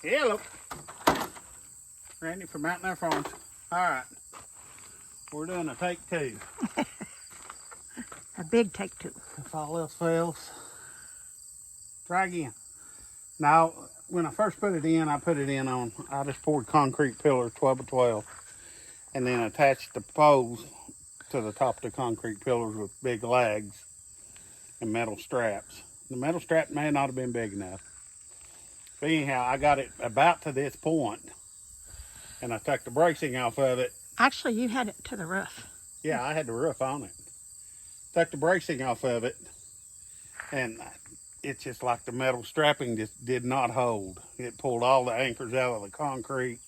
Hello. Randy from Mountain Air Farms. All right. We're doing a take two. A big take two. If all else fails, try again. Now, when I first put it in, I just poured concrete pillars, 12 by 12, and then attached the poles to the top of the concrete pillars with big lags and metal straps. The metal strap may not have been big enough. But anyhow, I got it about to this point, and I took the bracing off of it. Actually, you had it to the roof. Yeah, I had the roof on it. Took the bracing off of it, and it's just like the metal strapping just did not hold. It pulled all the anchors out of the concrete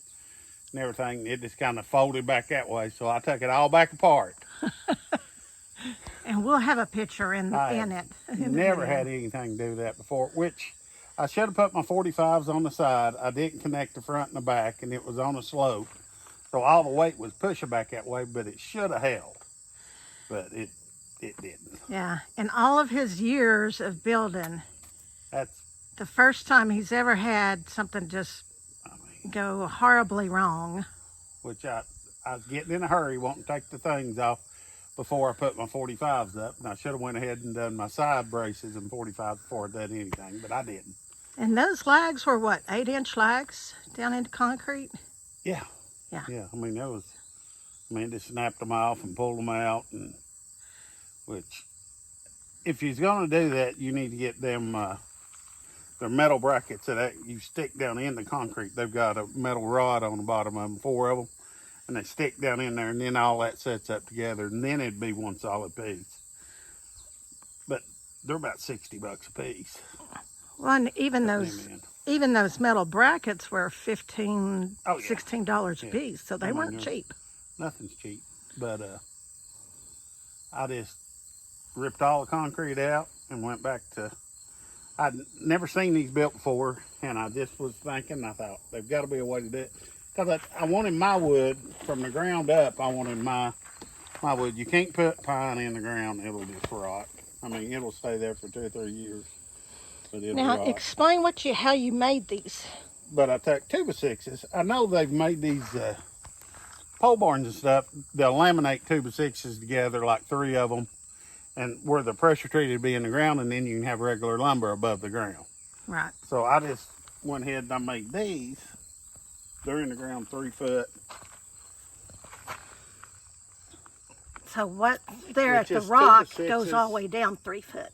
and everything. It just kind of folded back that way, so I took it all back apart. And we'll have a picture in it. Never had anything to do with that before, which I should have put my 45s on the side. I didn't connect the front and the back, and it was on a slope. So all the weight was pushing back that way, but it should have held. But it didn't. Yeah, in all of his years of building, That's the first time he's ever had something just go horribly wrong. which I was getting in a hurry, wanting to take the things off before I put my 45s up. And I should have went ahead and done my side braces and 45s before I did anything, but I didn't. And those lags were what, 8-inch lags down into concrete? Yeah. Yeah. Yeah, just snapped them off and pulled them out, and which, if you're going to do that, you need to get them, the metal brackets that you stick down in the concrete. They've got a metal rod on the bottom of them, 4 of them, and they stick down in there, and then all that sets up together, and then it'd be one solid piece. But they're about $60 a piece. Well, and even those metal brackets were $15, $16 a piece, so they weren't cheap. Nothing's cheap, but I just ripped all the concrete out and went back to, I'd never seen these built before, and I just was thinking, I thought, there's got to be a way to do it. Because I wanted my wood, from the ground up, I wanted my wood. You can't put pine in the ground, it'll just rot. I mean, it'll stay there for 2 or 3 years, but it'll Now, rot. explain how you made these. But I took 2x6s. I know they've made these pole barns and stuff. They'll laminate 2x6s together, like 3 of them, and where the pressure treated be in the ground, and then you can have regular lumber above the ground. Right. So I just went ahead and I made these. They're in the ground 3 foot. So what there at the rock goes all the way down 3 foot.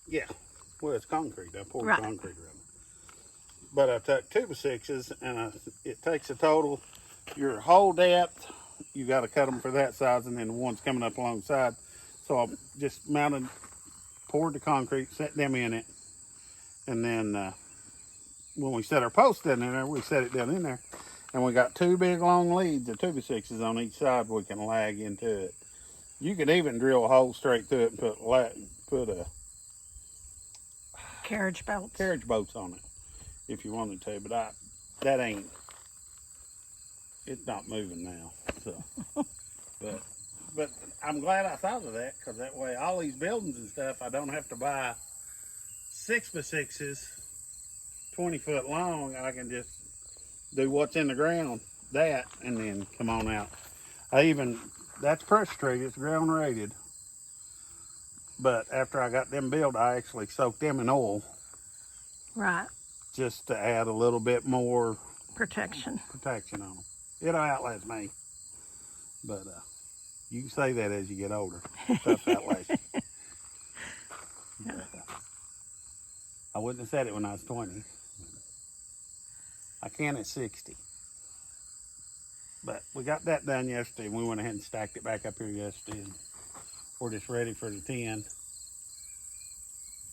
Yeah. Well, it's concrete. I poured right. concrete around it. But I took 2x6s, and it takes a total, your whole depth, you got to cut them for that size, and then the ones coming up alongside. So I just poured the concrete, set them in it, and then when we set our post in there, we set it down in there, and we got 2 big long leads of 2x6s on each side we can lag into it. You could even drill a hole straight through it and put a carriage bolts on it if you wanted to, but it's not moving now. So, but I'm glad I thought of that, because that way all these buildings and stuff, I don't have to buy 6x6s 20 foot long. I can just do what's in the ground, and then come on out. That's pressure treated, it's ground rated. But after I got them built, I actually soaked them in oil. Right. Just to add a little bit more protection on them. It'll outlast me. But you can say that as you get older. Stuff outlasts you. I wouldn't have said it when I was 20. I can at 60. But we got that done yesterday, and we went ahead and stacked it back up here yesterday. And we're just ready for the 10.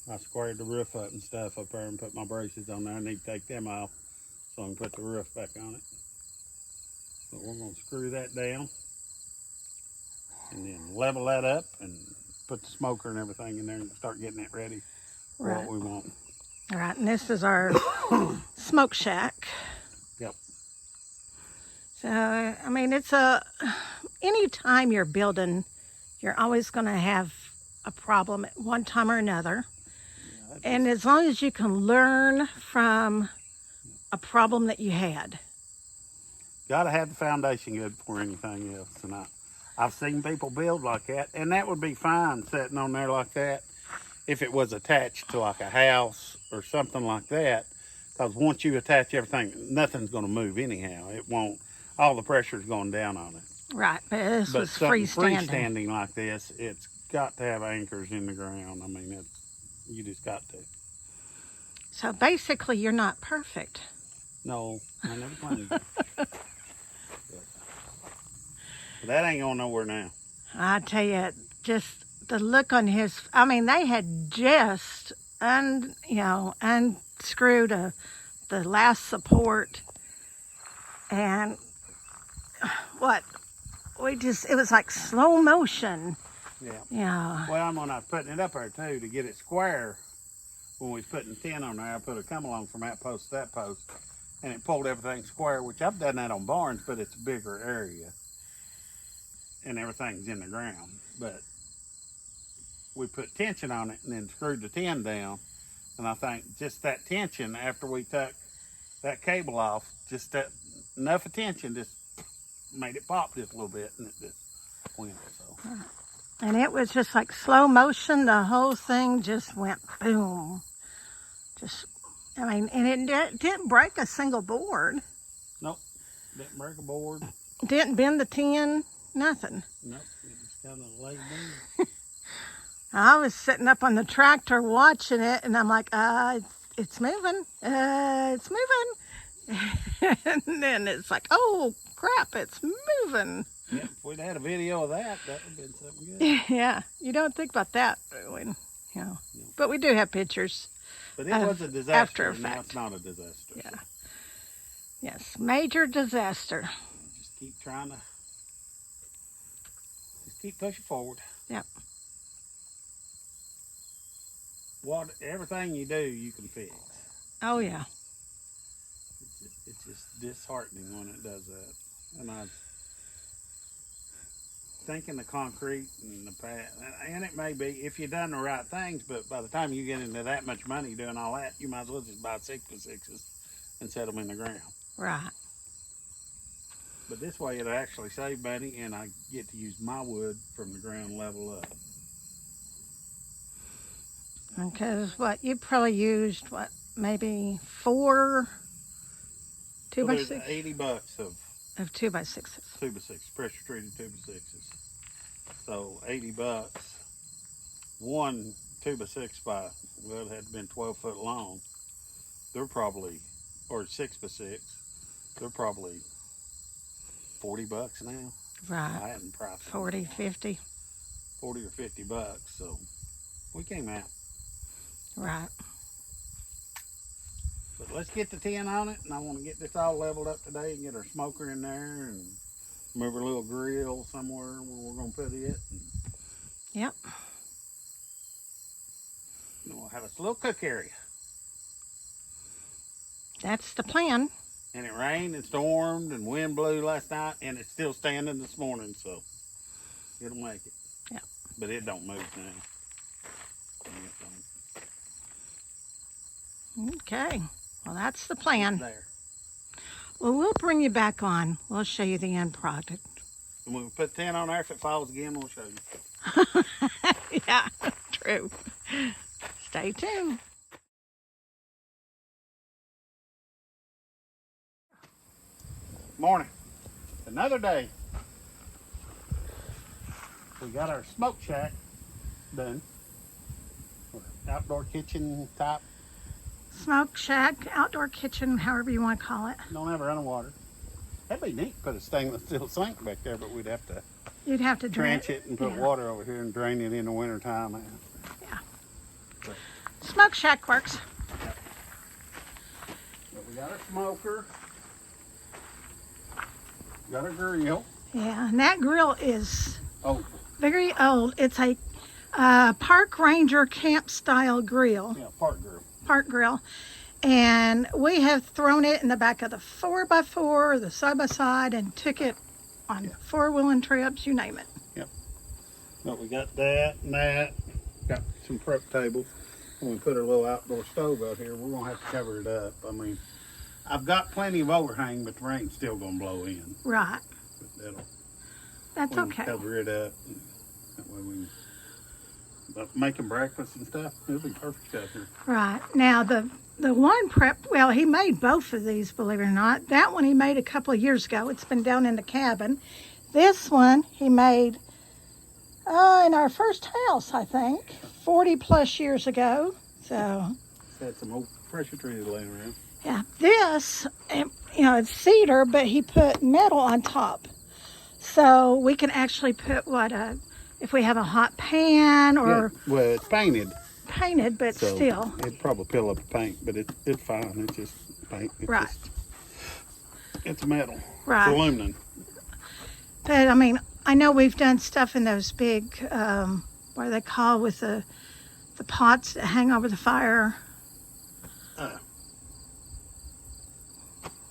I squared the roof up and stuff up there and put my braces on there. I need to take them off so I can put the roof back on it. But we're going to screw that down and then level that up and put the smoker and everything in there and start getting it ready for what we want. All right, and this is our smoke shack. Yep. So, I mean, anytime you're building, you're always going to have a problem at one time or another. And as long as you can learn from a problem that you had. Got to have the foundation good before anything else. And I've seen people build like that, and that would be fine sitting on there like that if it was attached to like a house or something like that. Because once you attach everything, nothing's going to move anyhow. It won't. All the pressure's going down on it. Right, but this But was something freestanding. freestanding like this, it's got to have anchors in the ground. I mean, you just got to. So basically, you're not perfect. No, I never claimed it. But that ain't going nowhere now. I tell you, just the look on his, I mean, they had just unscrewed the last support, and it was like slow motion. Yeah. Yeah. Well, when I was putting it up there too, to get it square, when we was putting tin on there, I put a come along from that post to that post, and it pulled everything square, which I've done that on barns, but it's a bigger area, and everything's in the ground. But we put tension on it and then screwed the tin down, and I think just that tension, after we took that cable off, just that enough of tension just made it pop just a little bit, and it just went. So. And it was just like slow motion. The whole thing just went boom. And it didn't break a single board. Nope, didn't break a board. Didn't bend the tin, nothing. Nope, it just kind of laid down. I was sitting up on the tractor watching it, and I'm like, it's moving. It's moving. And then it's like, oh, crap, it's moving. Yeah, if we'd had a video of that, that would have been something good. Yeah, you don't think about that But we do have pictures. But it was a disaster. After Now effect. it's not a disaster. Yeah. So Yes, major disaster. just keep trying to, just keep pushing forward. Yep. Everything you do, you can fix. Oh, yeah. It's just disheartening when it does that. And I was thinking the concrete and the pad, and it may be if you've done the right things, but by the time you get into that much money doing all that, you might as well just buy 6x6s and set them in the ground. Right. But this way it'll actually save money, and I get to use my wood from the ground level up. Because you probably used, maybe 4 2x6? $80 Of 2x6s. 2x6, pressure treated 2x6s. So $80. One 2x6 well, it had been 12 foot long. They're probably, or 6x6, they're probably $40 now. Right. I hadn't priced 40, 50. 40 or $50. So we came out. Right. But let's get the tin on it, and I want to get this all leveled up today and get our smoker in there and move our little grill somewhere where we're going to put it. And Yep. then we'll have a little cook area. That's the plan. And it rained and stormed and wind blew last night, and it's still standing this morning, so it'll make it. Yeah. But it don't move now. Okay. Well, that's the plan. There. Well, we'll bring you back on. We'll show you the end product. And when we put 10 on there, if it falls again, we'll show you. Yeah, true. Stay tuned. Morning. Another day. We got our smoke shack done. Or outdoor kitchen type. Smoke shack, outdoor kitchen, however you want to call it. Don't have a run of water. That'd be neat to put a stainless steel sink back there, but we'd have to You'd have to trench it and put water over here and drain it in the winter time. Yeah. But, Smoke shack works. but we got our smoker. Got our grill. Yeah, and that grill is Oh, very old. It's a park ranger camp style grill. yeah, park grill. Park grill. And we have thrown it in the back of the 4x4, the side-by-side, and took it on four-wheeling trips, you name it. Yep. But we got that and that. Got some prep tables. When we put our little outdoor stove out here, we're going to have to cover it up. I mean, I've got plenty of overhang, but the rain's still gonna blow in. Right. But that'll That's we can okay. cover it up. That way we can, but making breakfast and stuff, it'll be perfect out here. Right. Now, the one prep, well, he made both of these, believe it or not. That one he made a couple of years ago. It's been down in the cabin. This one he made in our first house, I think, 40 plus years ago. So, Had some old pressure trees laying around. yeah, this, it's cedar, but he put metal on top. So we can actually put if we have a hot pan or Well, it's painted, painted, but so still. it'd probably fill up the paint, but it's fine. It's just paint. It's Right. It's metal. Right. It's aluminum. But I mean, I know we've done stuff in those big, what do they call with the pots that hang over the fire.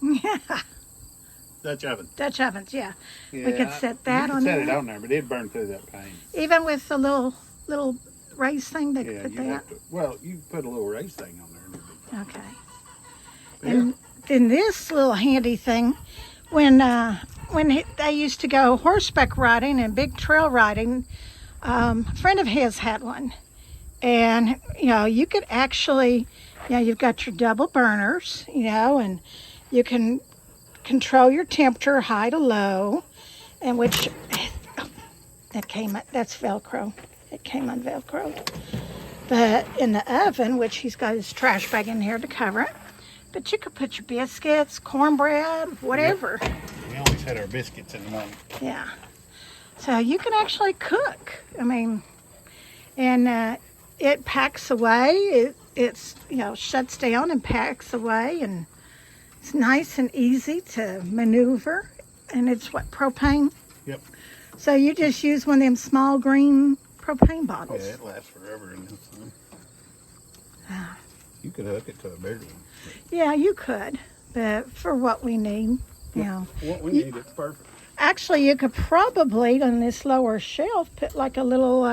Yeah, Dutch oven. Dutch ovens. Yeah, Yeah, we could set that you on could set there. it on there, but it'd burn through that paint. Even with the little raised thing, they could Yeah, put you that. have to. Well, you put a little race thing on there. And it'd be fine. Okay. Yeah. And then this little handy thing, when they used to go horseback riding and big trail riding, a friend of his had one, and you could actually, you've got your double burners, and you can control your temperature, high to low, and which that's Velcro. It came on Velcro. But in the oven, which he's got his trash bag in here to cover it, but you could put your biscuits, cornbread, whatever. We always had our biscuits in the morning. Yeah. So you can actually cook. I mean, and it packs away. It's shuts down and packs away, and it's nice and easy to maneuver. And it's propane. Yep. So you just use one of them small green propane Yeah, bottles. it lasts forever in this thing. You could hook it to a bigger one. Yeah, you could, but for what we need, What we need, it's perfect. Actually, you could probably on this lower shelf put like a little,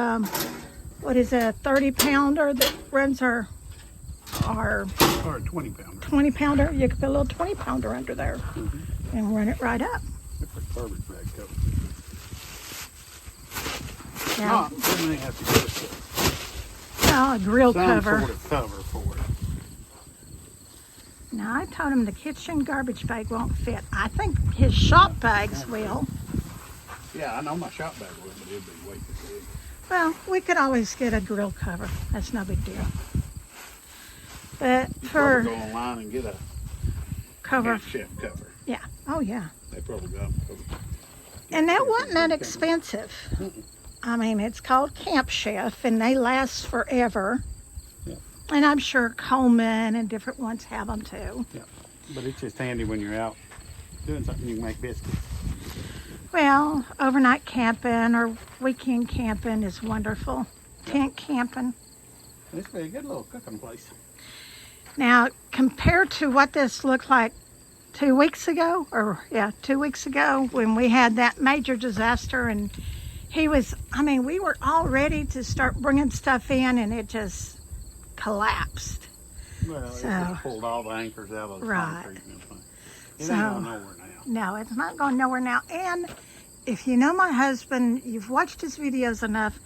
what is a 30-pounder that runs our Or a 20-pounder. 20-pounder. You could put a little 20-pounder under there and run it right up. It's a garbage bag cover. Yeah. Not, then they have to get Oh, a grill some cover. sort of cover for it. Now, I told him the kitchen garbage bag won't fit. I think his shop bags will. Yeah, I know my shop bag would, but it'd be way too big. Well, we could always get a grill cover. That's no big deal. But You for probably go online and get a cover, chef cover. yeah. Oh, yeah. They probably got them covered. And that wasn't that expensive. I mean, it's called Camp Chef, and they last forever. Yeah. And I'm sure Coleman and different ones have them too. Yeah, but it's just handy when you're out doing something. You can make biscuits. Well, overnight camping or weekend camping is wonderful. Tent camping. This would be a good little cooking place. Now, compared to what this looked like 2 weeks ago, 2 weeks ago when we had that major disaster, and we were all ready to start bringing stuff in, and it just collapsed. Well, So- it just pulled all the anchors out of the Right. concrete and everything. It So- ain't going nowhere now. No, it's not going nowhere now. And if you know my husband, you've watched his videos enough,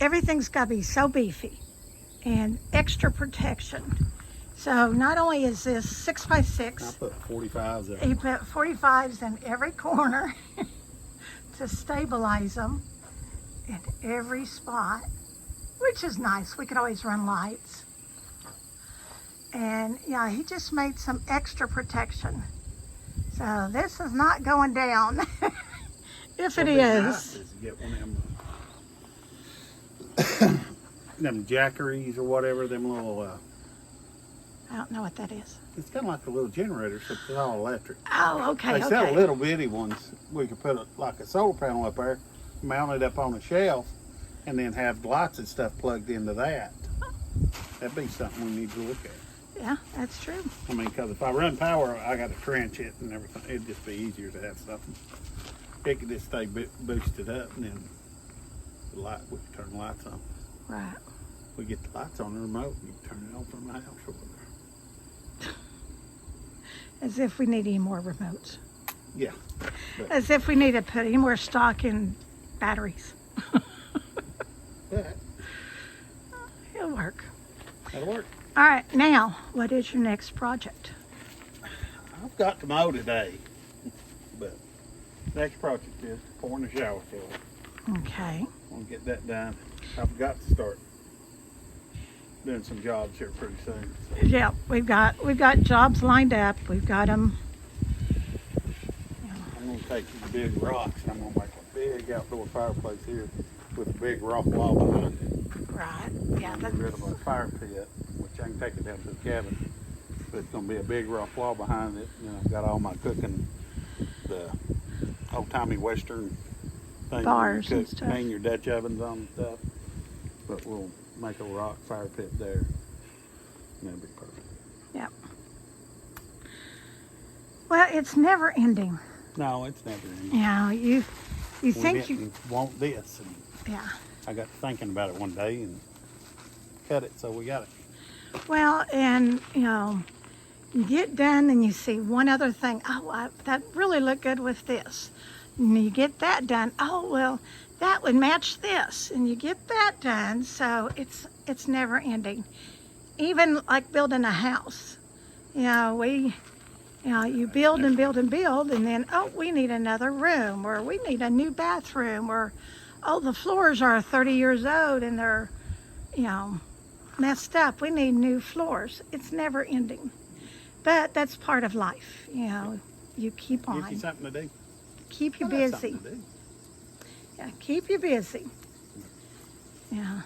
everything's got to be so beefy and extra protection. So not only is this 6x6, I put 45s there. he put 45s in every corner to stabilize them in every spot, which is nice. We could always run lights. And yeah, he just made some extra protection. So this is not going down. If it What'd be nice is. is to get one of them, them jackeries or whatever, them little, I don't know what that is. it's kind of like a little generator, except it's all electric. Oh, okay, They sell okay. little bitty ones. We could put like a solar panel up there, mount it up on a shelf, and then have lights and stuff plugged into that. That'd be something we need to look at. Yeah, that's true. I mean, because if I run power, I got to trench it and everything. It'd just be easier to have something. It could just stay boosted up, and then the light, we could turn the lights on. Right. We get the lights on the remote, and you can turn it on from the house or whatever. As if we need any more remotes. Yeah. As if we need to put any more stock in batteries. But It'll work. that'll work. All right, now, what is your next project? I've got to mow today, but next project is pouring the shower floor. Okay. I'm gonna get that done. I've got to start doing some jobs here pretty soon. So Yeah, we've got jobs lined up. We've got them. I'm gonna take these big rocks and I'm gonna make a big outdoor fireplace here with a big rock wall behind it. Right. Yeah. Get rid of our fire pit, which I can take it down to the cabin. But it's gonna be a big rock wall behind it. You know, I've got all my cooking, the old-timey Western things Bars you and cook, stuff. hang your Dutch ovens on and stuff. But we'll make a rock fire pit there. And that'll be perfect. Yeah. Well, it's never ending. No, it's never ending. You know, you We think you, didn't want this, and yeah. I got thinking about it one day and cut it, so we got it. Well, and you know, you get done and you see one other thing. Oh, that really looked good with this. And you get that done. Oh, well, that would match this. And you get that done. So it's never ending. Even like building a house. You know, you build and build and build, and then, oh, we need another room, or we need a new bathroom, or, oh, the floors are 30 years old and they're, you know, messed up. We need new floors. It's never ending. But that's part of life. You know, you keep Gives you on. something to do. Keep you Well, that's busy. something to do. Yeah, keep you busy. Yeah.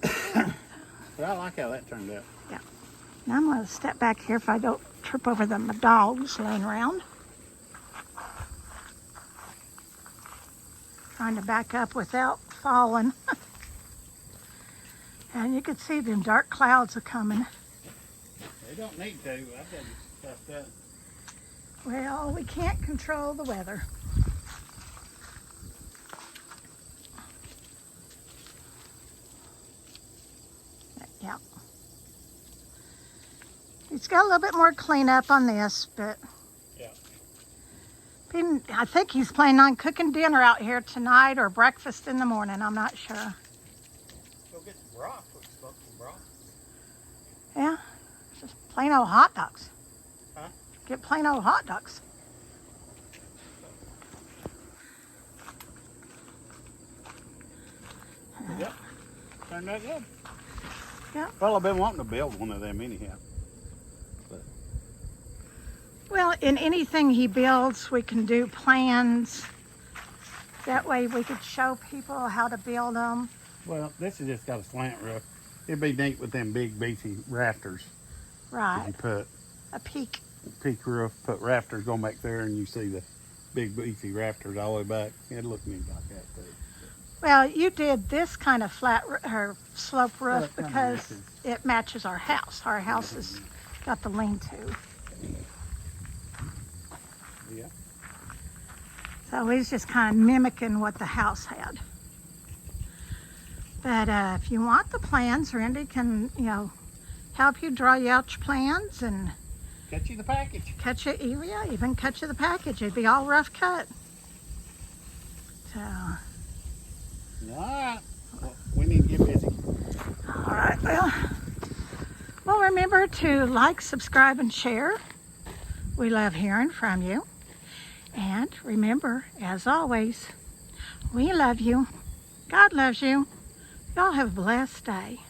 But I like how that turned out. Now I'm going to step back here if I don't trip over my dogs laying around. Trying to back up without falling. And you can see them dark clouds are coming. They don't need to. I've got stuff done. Well, we can't control the weather. Yeah. It's got a little bit more cleanup on this, but Yeah. I think he's planning on cooking dinner out here tonight or breakfast in the morning. I'm not sure. Go get some broth. We can smoke some broth. Yeah, just plain old hot dogs. Huh? Get plain old hot dogs. Yep. Turned out good. Yeah. Well, I've been wanting to build one of them anyhow. Well, in anything he builds, we can do plans. That way we could show people how to build them. Well, this has just got a slant roof. It'd be neat with them big beefy rafters. If Right, you put a peak. peak roof, put rafters going back there, and you see the big beefy rafters all the way back. It'd look neat like that too. Well, you did this kind of flat or slope Well, roof it kinda because matches. it matches our house. Our house has got the lean-to. Yeah. So he's just kind of mimicking what the house had. But if you want the plans, Randy can, you know, help you draw you out your plans and Get you the package. cut you, yeah, even cut you the package. It'd be all rough cut. So, All right. Well, we need to get busy. all right, well, remember to like, subscribe, and share. We love hearing from you. And remember, as always, we love you. God loves you. Y'all have a blessed day.